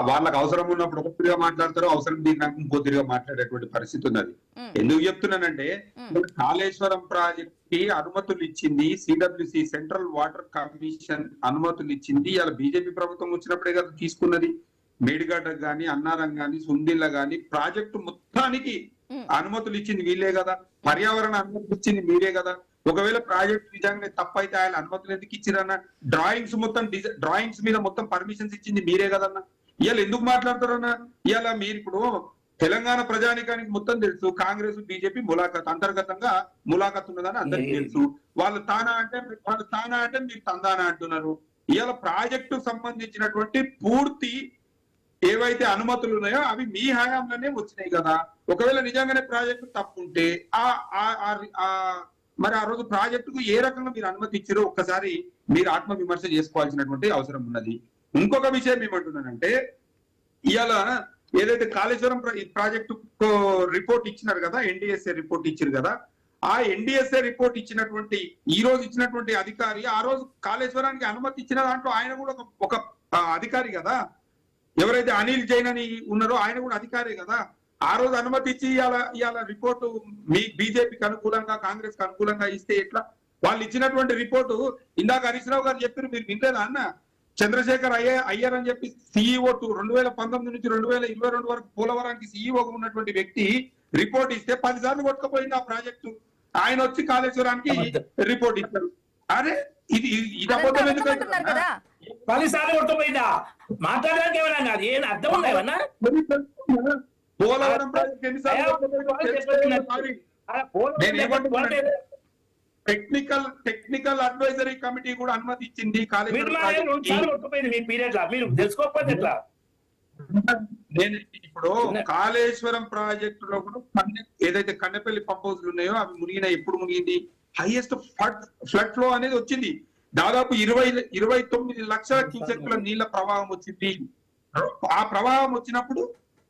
వాళ్ళకి అవసరం ఉన్నప్పుడు ఒక తిరిగా మాట్లాడతారు, అవసరం తీరినాక ఇంకో తిరిగా మాట్లాడేటువంటి పరిస్థితి ఉన్నది. ఎందుకు చెప్తున్నానంటే కాళేశ్వరం ప్రాజెక్ట్ కి అనుమతులు ఇచ్చింది సిడబ్ల్యూసి, సెంట్రల్ వాటర్ కమిషన్ అనుమతులు ఇచ్చింది. ఇలా బీజేపీ ప్రభుత్వం వచ్చినప్పుడే కదా తీసుకున్నది. మేడిగడ్డకు గాని అన్నారం గాని సుందిల్ల గాని ప్రాజెక్టు మొత్తానికి అనుమతులు ఇచ్చింది వీళ్ళే కదా, పర్యావరణ అనుమతులు ఇచ్చింది మీరే కదా. ఒకవేళ ప్రాజెక్ట్ నిజంగా తప్పైతే ఆయన అనుమతులు ఎందుకు ఇచ్చిరన్న? డ్రాయింగ్స్ మీద మొత్తం పర్మిషన్స్ ఇచ్చింది మీరే కదన్నా. ఇవాళ ఎందుకు మాట్లాడతారన్నా? ఇవాళ మీరు ఇప్పుడు తెలంగాణ ప్రజానికానికి మొత్తం తెలుసు, కాంగ్రెస్ బీజేపీ అంతర్గతంగా ములాఖత్ ఉన్నదని అందరికీ తెలుసు. వాళ్ళు తానా అంటే మీరు తందానా అంటున్నారు. ఇవాళ ప్రాజెక్టు సంబంధించినటువంటి పూర్తి ఏవైతే అనుమతులు ఉన్నాయో అవి మీ హయాంలోనే వచ్చినాయి కదా. ఒకవేళ నిజంగానే ప్రాజెక్టు తప్పుంటే మరి ఆ రోజు ప్రాజెక్టుకు ఏ రకంగా మీరు అనుమతి ఇచ్చారో ఒక్కసారి మీరు ఆత్మ విమర్శ చేసుకోవాల్సినటువంటి అవసరం ఉన్నది. ఇంకొక విషయం ఏమంటున్నానంటే, ఇవాళ ఏదైతే కాళేశ్వరం ప్రాజెక్టు రిపోర్ట్ ఇచ్చినారు కదా, ఎన్డీఎస్ఏ రిపోర్ట్ ఇచ్చారు కదా, ఆ ఎన్డీఎస్ఏ రిపోర్ట్ ఇచ్చినటువంటి ఈ రోజు ఇచ్చినటువంటి అధికారి ఆ రోజు కాళేశ్వరానికి అనుమతి ఇచ్చిన దాంట్లో ఆయన కూడా ఒక అధికారి కదా. ఎవరైతే అనిల్ జైన్ అని ఉన్నారో ఆయన కూడా అధికారే కదా. ఆ రోజు అనుమతి ఇచ్చి ఇవాళ రిపోర్టు మీ బీజేపీకి అనుకూలంగా కాంగ్రెస్ కి అనుకూలంగా ఇస్తే ఎట్లా? వాళ్ళు ఇచ్చినటువంటి రిపోర్టు ఇందాక హరీష్ రావు గారు చెప్పారు, మీరు వినలేదా అన్న? చంద్రశేఖర్ అయ్యర్ అని చెప్పి CEO 2019 నుంచి 2022 వరకు పోలవరానికి CEO ఉన్నటువంటి వ్యక్తి రిపోర్ట్ ఇస్తే 10 సార్లు కొట్టుకుపోయింది ఆ ప్రాజెక్టు. ఆయన వచ్చి కాళేశ్వరానికి రిపోర్ట్ ఇస్తారు. అరే ఇది అబద్ధం ఎందుకంటే 10 సార్లు కొట్టుకుపోయిందా? మాట్లాడడానికి ఏమన్నా ఏం అర్థం ఉందా ఏమన్నా? Polavaram project technical advisory committee కూడా అనుమతి ఇచ్చింది. మీరు తెలుసుకోకపోతే ఎట్లా? నేను ఇప్పుడు కాళేశ్వరం ప్రాజెక్టులో కూడా ఏదైతే కన్నెపల్లి పంప్ హౌస్లు ఉన్నాయో అవి మునిగిన ఎప్పుడు మునిగింది? హైయెస్ట్ ఫ్లడ్ ఫ్లో అనేది వచ్చింది. దాదాపు 29 లక్షల క్యూసెక్ల నీళ్ల ప్రవాహం వచ్చింది. ఆ ప్రవాహం వచ్చినప్పుడు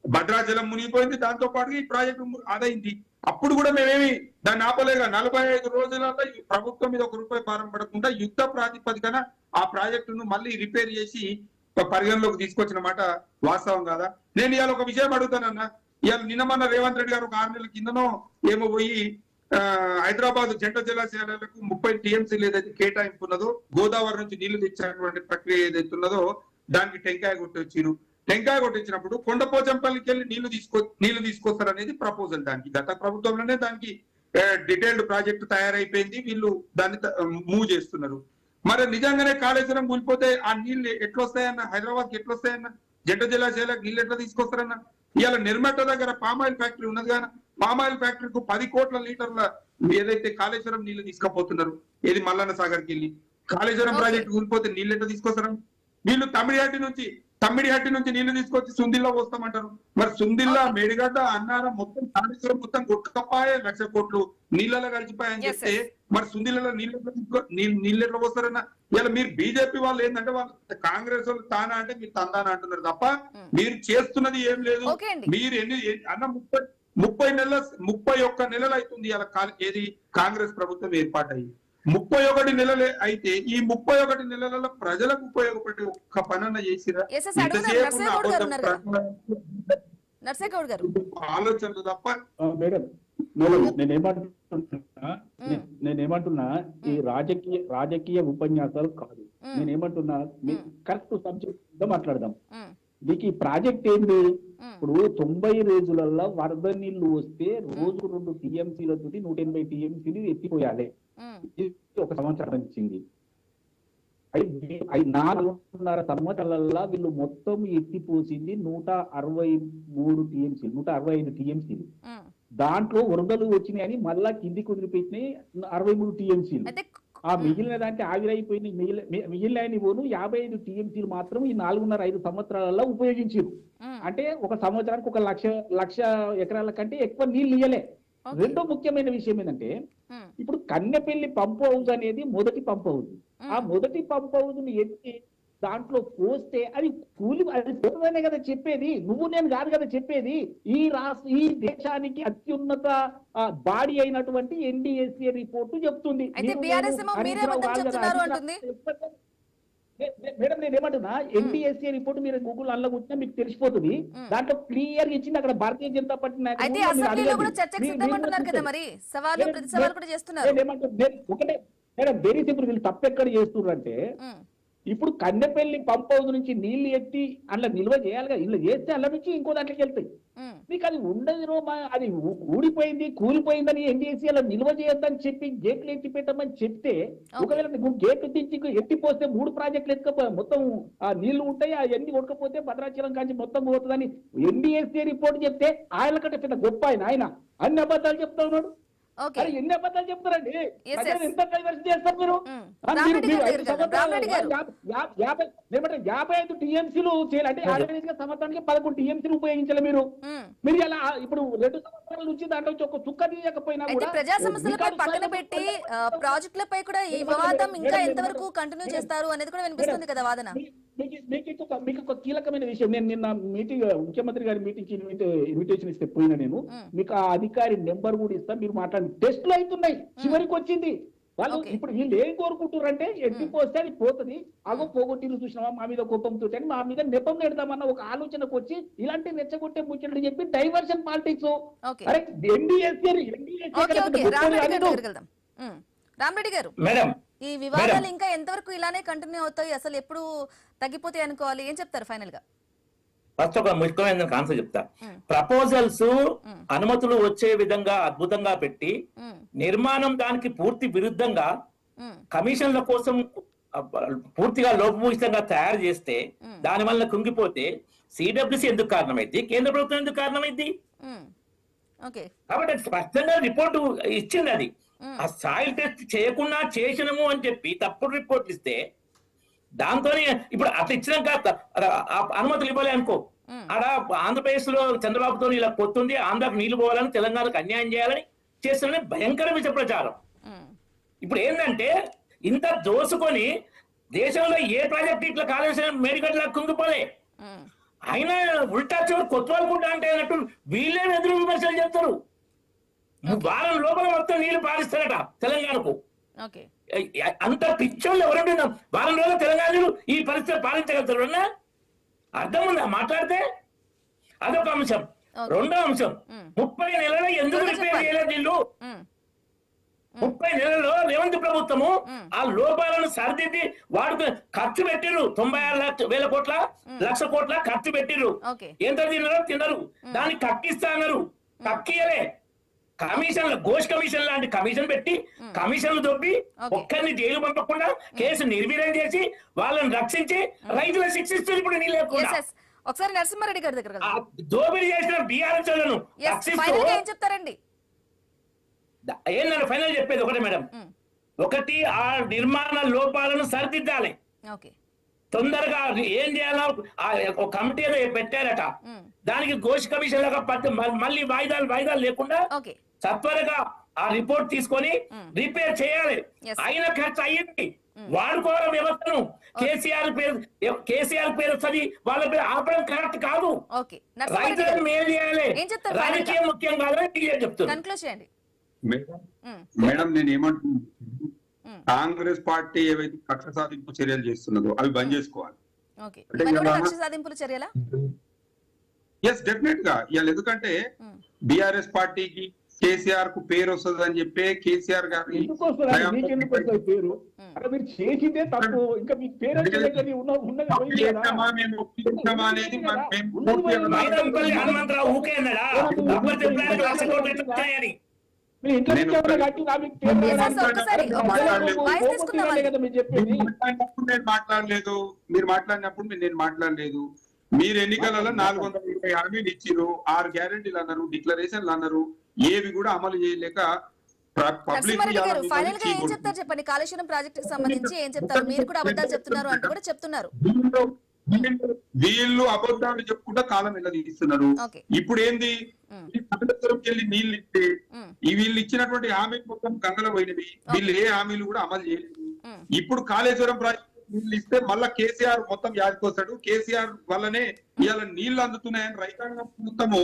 భద్రాచలం మునిగిపోయింది, దాంతో పాటు ఈ ప్రాజెక్టు అదైంది. అప్పుడు కూడా మేమేమి దాన్ని ఆపలేగా. 45 రోజులలో ప్రభుత్వం మీద ₹1 భారం పడకుండా యుద్ధ ప్రాతిపదికన ఆ ప్రాజెక్టును మళ్ళీ రిపేర్ చేసి పరిగణలోకి తీసుకొచ్చిన మాట వాస్తవం కాదా? నేను ఇవాళ ఒక విషయం అడుగుతానన్నా. ఇవాళ నిన్నమన్న రేవంత్ రెడ్డి గారు ఒక 6 నెలల కిందనో ఏమో పోయి హైదరాబాద్ జంట జలాశయాలకు 30 TMCలు ఏదైతే కేటాయింపు ఉన్నదో, గోదావరి నుంచి నీళ్లు తెచ్చినటువంటి ప్రక్రియ ఏదైతే ఉన్నదో దానికి టెంకాయ కొట్టొచ్చిరు. టెంకాయ కొట్టించినప్పుడు కొండపోచంపల్లికి వెళ్ళి నీళ్లు తీసుకొస్తారనేది ప్రపోజల్. దానికి గత ప్రభుత్వంలోనే దానికి డీటెయిల్డ్ ప్రాజెక్ట్ తయారైపోయింది, వీళ్ళు దాన్ని మూవ్ చేస్తున్నారు. మరి నిజంగానే కాళేశ్వరం కూలిపోతే ఆ నీళ్లు ఎట్లొస్తాయన్న? హైదరాబాద్కి ఎట్లొస్తాయన్న? జంట జలాశయాలకు నీళ్ళు ఎట్లా తీసుకొస్తారన్న? ఇవాళ నిర్మట్ట దగ్గర పామాయిల్ ఫ్యాక్టరీ ఉన్నది కానీ పామాయిల్ ఫ్యాక్టరీకు 10 కోట్ల లీటర్ల ఏదైతే కాళేశ్వరం నీళ్లు తీసుకుపోతున్నారు, ఏది మల్లన్న సాగర్కి వెళ్ళి. కాళేశ్వరం ప్రాజెక్ట్ కూలిపోతే నీళ్ళు ఎట్లా తీసుకొస్తారని? వీళ్ళు తమ్మిడిహట్టి నుంచి నీళ్లు తీసుకొచ్చి సుందిల్లా వస్తామంటారు. మరి సుందిల్లా, మేడిగడ్డ, అన్నారం మొత్తం కాళేశ్వరం మొత్తం కొట్టుకపోయే 1,00,000 కోట్లు నీళ్ళలో కలిసిపోయాయని చెప్తే మరి సుందిల్లలో నీళ్ళు ఎట్లా వస్తారన్న? ఇలా మీరు బీజేపీ వాళ్ళు ఏంటంటే వాళ్ళు కాంగ్రెస్ వాళ్ళు తానా అంటే మీరు తందానా అంటున్నారు తప్ప మీరు చేస్తున్నది ఏం లేదు. మీరు అన్న 31 నెలలు అవుతుంది ఇలా ఏది కాంగ్రెస్ ప్రభుత్వం ఏర్పాటయ్యి 31 నెలలే అయితే ఈ 31 నెలలలో ప్రజలకు ఉపయోగపడే ఒక్క పనన్న చేసిరా? ఆలోచనలు తప్ప. మేడం నేనేమంటున్నా ఈ రాజకీయ ఉపన్యాసాలు కాదు. నేనేమంటున్నా కరెక్ట్ సబ్జెక్ట్ మాట్లాడదాం. మీకు ఈ ప్రాజెక్ట్ ఏంటి? ఇప్పుడు 90 రోజులలో వరద నీళ్లు వస్తే రోజుకు 2 TMCలతో 180 TMCలు ఎత్తిపోయాలి. ఒక సంవత్సరం ఇచ్చింది. 4.5 సంవత్సరాలలో వీళ్ళు మొత్తం ఎత్తిపోసింది 163 TMCలు, 165 TMCలు. దాంట్లో వరదలు వచ్చినాయని మళ్ళా కిందికి వదిలిపెట్టినాయి 63 TMCలు. ఆ మిగిలిన దానికి ఆవిరైపోయిన మిగిలిన పోను 55 TMCలు మాత్రం ఈ 4.5 సంవత్సరాలలో ఉపయోగించారు. అంటే ఒక సంవత్సరానికి 1,00,000 ఎకరాల కంటే ఎక్కువ నీళ్ళు ఇయ్యలే. రెండో ముఖ్యమైన విషయం ఏంటంటే ఇప్పుడు కన్నెపల్లి పంప్ హౌస్ అనేది మొదటి పంప్ హౌస్. ఆ మొదటి పంప్ హౌస్ ని ఎత్తి దాంట్లో పోస్తే అది పోతుందనే కదా చెప్పేది. నువ్వు నేను కాదు కదా చెప్పేది. ఈ దేశానికి అత్యున్నత బాడీ అయినటువంటి ఎన్డీఎస్ఏ రిపోర్టు చెప్తుంది. మేడం నేను ఏమంటున్నా, ఎన్డీఎస్ఏ రిపోర్ట్ మీరు గూగుల్ అల్ల కూర్చున్నా మీకు తెలిసిపోతుంది. దాంట్లో క్లియర్ గా ఇచ్చింది. అక్కడ భారతీయ జనతా పార్టీ ఒకటే మేడం వెరీ సింపుల్. వీళ్ళు తప్పెక్కడ చేస్తున్నారు అంటే ఇప్పుడు కన్నెపల్లి పంప్ హౌస్ నుంచి నీళ్లు ఎత్తి అందులో నిల్వ చేయాలిగా, ఇల్లు చేస్తే అందులో నుంచి ఇంకో దాంట్లోకి వెళ్తాయి. మీకు అది ఉండదు, అది ఊడిపోయింది కూలిపోయిందని ఎన్డీఎస్సీ అలా నిల్వ చేయొద్దని చెప్పి గేట్లు ఎత్తి పెట్టమని చెప్తే, ఒకవేళ గేట్లు తెచ్చి ఎత్తిపోస్తే 3 ప్రాజెక్టులు ఎత్తుకపో మొత్తం ఆ నీళ్లు ఉంటాయి, అవన్నీ కొట్టుకపోతే భద్రాచలం కాంచి మొత్తం పోతుందని ఎన్డీఎస్సీ రిపోర్ట్ చెప్తే ఆయన కంటే పెద్ద గొప్ప ఆయన అన్ని అబద్ధాలు చెప్తా ఉన్నాడు. అరే ఎన్ని అబద్ధాలు చెప్తారండి, ఎంత డైవర్సిటీ చేస్తారు మీరు? 55 టీఎంసీలు చేయాలి అంటే యావరేజ్ గా సంవత్సరానికి 11 టీఎంసీలు ఉపయోగించాలి మీరు. మీరు ఎలా ఇప్పుడు 2 సంవత్సరాల నుంచి దాంట్లో ఒక చుక్క తీయకపోయినా కూడా ప్రజా సమస్యలపై పక్కన పెట్టి ప్రాజెక్టులపై కూడా ఈ వివాదం ఇంకా ఎంతవరకు కంటిన్యూ చేస్తారు అనేది కూడా వినిపిస్తుంది కదా వాదన. మీకు ఒక కీలకమైన విషయం, నేను నిన్న మీటింగ్ ముఖ్యమంత్రి గారి మీటింగ్ ఇన్విటేషన్ ఇస్తే పోయినా నేను, మీకు ఆ అధికారి నెంబర్ కూడా ఇస్తా, మీరు మాట్లాడి టెస్టులు అవుతున్నాయి, చివరికి వచ్చింది. వాళ్ళు ఇప్పుడు వీళ్ళు ఏం కోరుకుంటారంటే ఎట్టి పోస్తే అది పోతుంది, అగో పోగొట్టిలు చూసినావా మా మీద కోపంతో అని మా మీద నెపం నెడదామన్న ఒక ఆలోచనకు వచ్చి ఇలాంటి రెచ్చగొట్టే ముచ్చట్లు చెప్పి డైవర్షన్ పాలిటిక్స్. అరే రామరెడ్డి గారు, ఈ వివాదాలు ఇంకా ఎంతవరకు ఇలానే కంటిన్యూ అవుతాయి, అసలు ఎప్పుడు తగ్గిపోతాయి అనుకోవాలి, ఏం చెప్తారు ఫైనల్ గా? ఫస్ట్ ఒక ముఖ్యమైన ఆన్సర్ చెప్తా. ప్రపోజల్స్ అనుమతులు వచ్చే విధంగా అద్భుతంగా పెట్టి నిర్మాణం దానికి పూర్తి విరుద్ధంగా కమిషన్ల కోసం పూర్తిగా లోపభూయిష్టంగా తయారు చేస్తే దాని వల్ల కుంగిపోతే సిడబ్ల్యూసీ ఎందుకు కారణమైంది, కేంద్ర ప్రభుత్వం ఎందుకు కారణమైంది? కాబట్టి స్పష్టంగా రిపోర్టు ఇచ్చింది. అది ఆ సాయిల్ టెస్ట్ చేయకుండా చేసినము అని చెప్పి తప్పుడు రిపోర్ట్లు ఇస్తే దాంతోనే ఇప్పుడు అట్లా ఇచ్చినాక అనుమతులు ఇవ్వాలి అనుకో, ఆడ ఆంధ్రప్రదేశ్ లో చంద్రబాబుతో ఇలా పొత్తుంది, ఆంధ్రాకు నీళ్లు పోవాలని తెలంగాణకు అన్యాయం చేయాలని చేస్తున్న భయంకర విష ప్రచారం. ఇప్పుడు ఏంటంటే ఇంత దోసుకొని దేశంలో ఏ ప్రాజెక్ట్ ఇట్లా కాళేశ్వరం మేడిగడ్డలా కుంగిపోలే, అయినా ఉల్టా చివరి కొత్తవాళ్ళకుంటా అంటే అన్నట్టు వీళ్ళే ఎదురు విమర్శలు చెప్తారు. వారం లోపల మొత్తం నీళ్లు పాలిస్తారట తెలంగాణకు. అంత పిచ్చోళ్ళు ఎవరుంటున్నాం, వారం రోజులు తెలంగాణలో ఈ పరిస్థితి పాలించగలుగుతారు అన్నా అర్థం ఉందా మాట్లాడితే? అదొక అంశం. రెండో అంశం, 30 నెలలు ఎందుకు రిపేర్ చేయలేదు వీళ్ళు? 30 నెలల్లో రేవంత్ ప్రభుత్వము ఆ లోపాలను సరిదిద్ది వాడుకు ఖర్చు పెట్టిర్రు. 96,000 కోట్ల 1,00,000 కోట్ల ఖర్చు పెట్టిర్రు. ఎంత తిన్నారు? దాన్ని కక్కిస్తా అన్నారు, కక్కియలే. కమిషన్లు ఘోష్ కమిషన్ లాంటి కమిషన్ పెట్టి కమిషన్లు దొబ్బి ఒక్కరిని జైలు పంపకుండా కేసు నిర్వీర్యం చేసి వాళ్ళని రక్షించి రైతులను శిక్షిస్తుంది. ఇప్పుడు నీ లేకుండా ఒకసారి నరసింహారెడ్డి గారి దగ్గర దోపిడీ చేసిన బీఆర్ఎస్ లను ఏం చెప్తారండి? ఏంటంటే ఫైనల్ చెప్పేది ఒకటే మేడం, ఒకటి ఆ నిర్మాణ లోపాలను సరిదిద్దాలి. తొందరగా ఏం చేయాలో ఒక కమిటీ ఏదో పెట్టారట, దానికి ఘోష్ కమిషన్ లాగా మళ్ళీ వాయిదాలు లేకుండా సత్వరగా ఆ రిపోర్ట్ తీసుకొని రిపేర్ చేయాలి. అయిన ఖర్చు అయ్యింది, వాడుకోవాలి వ్యవస్థను. కేసీఆర్ పేరు వస్తుంది, వాళ్ళ పేరు ఆపడం కరెక్ట్ కాదు. రైతులను మేలు చేయాలి, రాజకీయం ముఖ్యం కాదని చెప్తున్నాను. మేడం నేను ఏమంటున్నాను, కాంగ్రెస్ పార్టీ ఏవైతే కక్ష సాధింపు చర్యలు చేస్తున్నదో అవి బంద్ చేసుకోవాలి. ఎస్ డెఫినెట్ గా ఇవాళ, ఎందుకంటే బిఆర్ఎస్ పార్టీకి కేసీఆర్ కు పేరు వస్తుంది అని చెప్పి కేసీఆర్ గారిని మాట్లాడలేదు, మీరు మాట్లాడినప్పుడు నేను మాట్లాడలేదు. మీరు ఎన్నికలలో 420 హామీలు ఇచ్చిరు, 6 గ్యారెంటీలు అన్నారు, డిక్లరేషన్లు అన్నారు, ఏవి కూడా అమలు చేయలేక చెప్పండి. కాళేశ్వరం ప్రాజెక్టుకు సంబంధించి ఏం చెప్తారు? మీరు కూడా అబద్ధాలు చెప్తున్నారు అంటూ కూడా చెప్తున్నారు. వీళ్ళు అబద్ధాలు చెప్పుకుంటా కాలం ఎలా తీస్తున్నారు. ఇప్పుడు ఏంది, వెళ్ళి నీళ్ళు ఇస్తే వీళ్ళు ఇచ్చినటువంటి హామీలు మొత్తం గంగలో పోయినవి, వీళ్ళు ఏ హామీలు కూడా అమలు చేయలేదు. ఇప్పుడు కాళేశ్వరం ప్రాజెక్టు నీళ్ళు ఇస్తే మళ్ళా కేసీఆర్ మొత్తం యాదికొస్తాడు, కేసీఆర్ వల్లనే ఇవాళ నీళ్లు అందుతున్నాయని రైతాంగం మొత్తము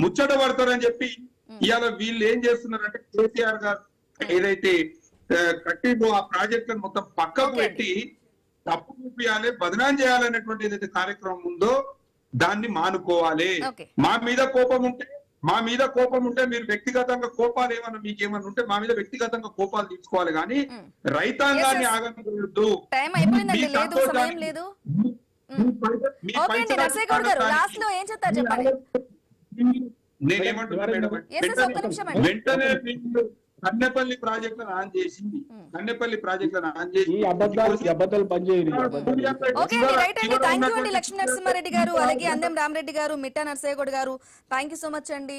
ముచ్చట పడతారని చెప్పి ఇవాళ వీళ్ళు ఏం చేస్తున్నారంటే కేసీఆర్ గారు ఏదైతే కట్టిందో ఆ ప్రాజెక్టులను మొత్తం పక్కకు పెట్టి తప్పు చూపించాలి, బదనాం చేయాలనేటువంటి ఏదైతే కార్యక్రమం ఉందో దాన్ని మానుకోవాలి. మా మీద కోపం ఉంటే మా మీద కోపం ఉంటే మీరు వ్యక్తిగతంగా కోపాలు ఏమన్నా మీకు ఏమన్నా ఉంటే మా మీద వ్యక్తిగతంగా కోపాలు తీసుకోవాలి కానీ రైతాంగాన్ని ఆగకూడదు. టైం అయిపోయిందండి, లేదు సమయం లేదు. ఓకే అండి, నర్సయ్య గౌడ్ గారు లాస్ట్ లో ఏం చెప్తారు చెప్పండి. నేనేమంటున్నా మేడం, ఒక్క నిమిషం అండి. వెంటనే మీరు కన్నెపల్లి ప్రాజెక్టులను ఆన్ చేసి కన్నెపల్లి ప్రాజెక్టులను ఆన్ చేసి ఈ అబద్ధాలు పనిచేయరు. ఓకే అండి, రైట్ అండి. థ్యాంక్ యూ అండి లక్ష్మీ నరసింహారెడ్డి గారు, అలాగే అందెం రామరెడ్డి గారు, మిట్టా నర్సయ్య గౌడ్ గారు, థ్యాంక్ యూ సో మచ్ అండి.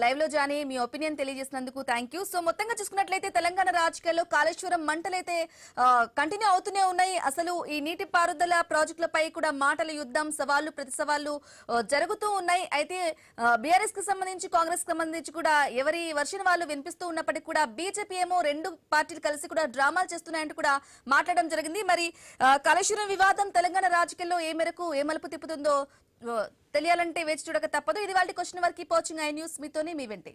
లైవ్ లో జాని మీ ఒపీనియన్ తెలియజేసినందుకు థ్యాంక్ యూ. సో మొత్తంగా చూసుకున్నట్లయితే తెలంగాణ రాజకీయాల్లో కాళేశ్వరం మంటలైతే కంటిన్యూ అవుతూనే ఉన్నాయి. అసలు ఈ నీటి పారుదల ప్రాజెక్టులపై కూడా మాటల యుద్ధం, సవాళ్లు ప్రతి సవాళ్లు జరుగుతూ ఉన్నాయి. అయితే బీఆర్ఎస్ కి సంబంధించి, కాంగ్రెస్ కి సంబంధించి కూడా ఎవరి వర్షన్ వాళ్ళు వినిపిస్తూ ఉన్నప్పటికీ కూడా బీజేపీ ఏమో రెండు పార్టీలు కలిసి కూడా డ్రామాలు చేస్తున్నాయంటూ కూడా మాట్లాడడం జరిగింది. మరి కాళేశ్వరం వివాదం తెలంగాణ రాజకీయాల్లో ఏ మేరకు ఏ మలుపు తిప్పుతుందో తెలియాలంటే వేచి చూడక తప్పదు. ఇది వాళ్ళ క్వశ్చన్ వరకు వాచింగ్ ఐ న్యూస్, మీతోనే మీ వెంటే.